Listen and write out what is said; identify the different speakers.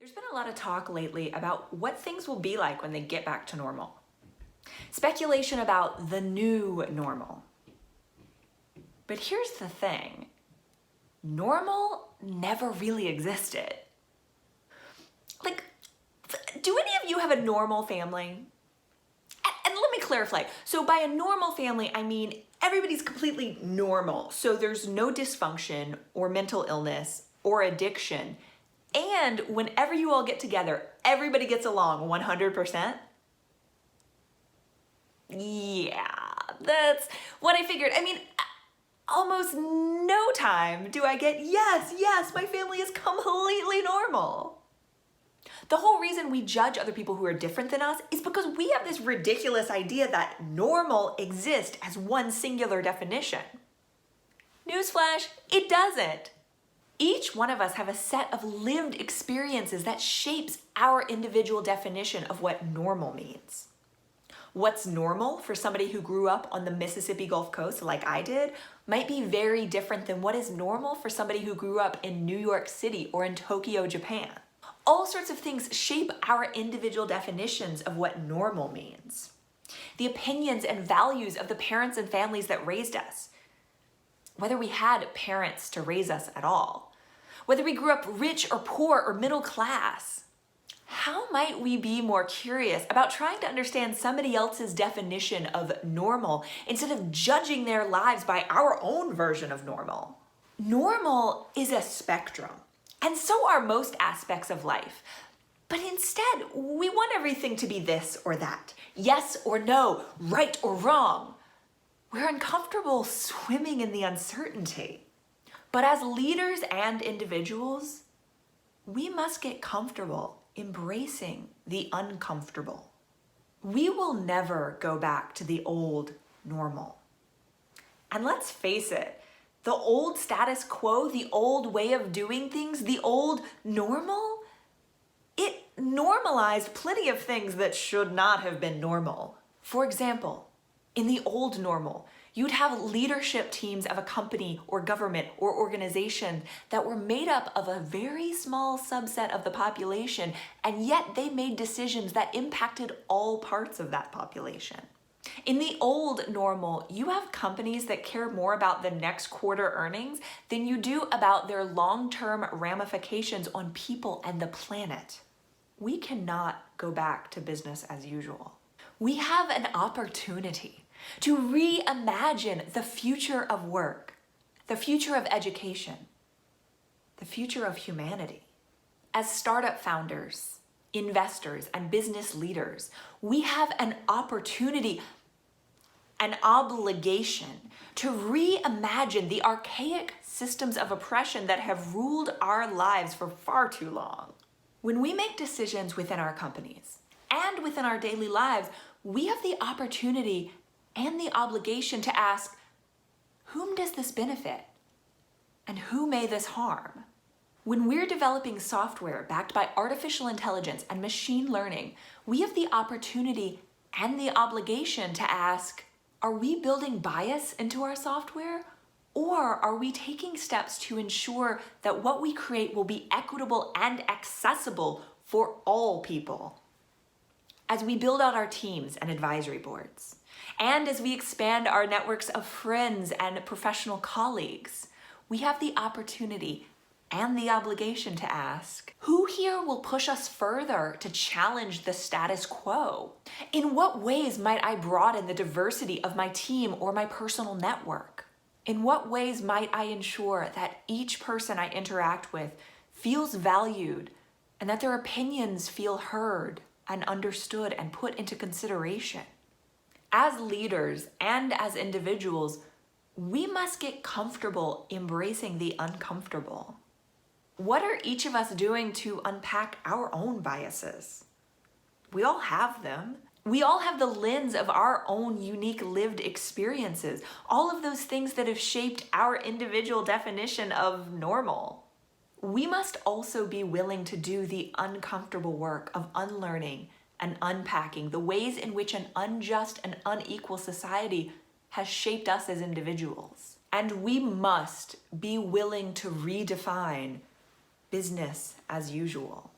Speaker 1: There's been a lot of talk lately about what things will be like when they get back to normal. Speculation about the new normal. But here's the thing. Normal never really existed. Like, do any of you have a normal family? And let me clarify. So by a normal family, I mean everybody's completely normal. So there's no dysfunction or mental illness or addiction. And whenever you all get together, everybody gets along 100%? Yeah, that's what I figured. I mean, almost no time do I get, yes, my family is completely normal. The whole reason we judge other people who are different than us is because we have this ridiculous idea that normal exists as one singular definition. Newsflash, it doesn't. Each one of us have a set of lived experiences that shapes our individual definition of what normal means. What's normal for somebody who grew up on the Mississippi Gulf Coast like I did might be very different than what is normal for somebody who grew up in New York City or in Tokyo, Japan. All sorts of things shape our individual definitions of what normal means. The opinions and values of the parents and families that raised us, whether we had parents to raise us at all, whether we grew up rich or poor or middle class. How might we be more curious about trying to understand somebody else's definition of normal instead of judging their lives by our own version of normal? Normal is a spectrum, and so are most aspects of life. But instead, we want everything to be this or that, yes or no, right or wrong. We're uncomfortable swimming in the uncertainty. But as leaders and individuals, we must get comfortable embracing the uncomfortable. We will never go back to the old normal. And let's face it, the old status quo, the old way of doing things, the old normal, it normalized plenty of things that should not have been normal. For example, in the old normal, you'd have leadership teams of a company or government or organization that were made up of a very small subset of the population, and yet they made decisions that impacted all parts of that population. In the old normal, you have companies that care more about the next quarter earnings than you do about their long-term ramifications on people and the planet. We cannot go back to business as usual. We have an opportunity to reimagine the future of work, the future of education, the future of humanity. As startup founders, investors, and business leaders, we have an opportunity, an obligation to reimagine the archaic systems of oppression that have ruled our lives for far too long. When we make decisions within our companies and within our daily lives, we have the opportunity and the obligation to ask, whom does this benefit? And who may this harm? When we're developing software backed by artificial intelligence and machine learning, we have the opportunity and the obligation to ask, are we building bias into our software? Or are we taking steps to ensure that what we create will be equitable and accessible for all people? As we build out our teams and advisory boards, and as we expand our networks of friends and professional colleagues, we have the opportunity and the obligation to ask, who here will push us further to challenge the status quo? In what ways might I broaden the diversity of my team or my personal network? In what ways might I ensure that each person I interact with feels valued and that their opinions feel heard and understood and put into consideration? As leaders and as individuals, we must get comfortable embracing the uncomfortable. What are each of us doing to unpack our own biases? We all have them. We all have the lens of our own unique lived experiences, all of those things that have shaped our individual definition of normal. We must also be willing to do the uncomfortable work of unlearning and unpacking the ways in which an unjust and unequal society has shaped us as individuals. And we must be willing to redefine business as usual.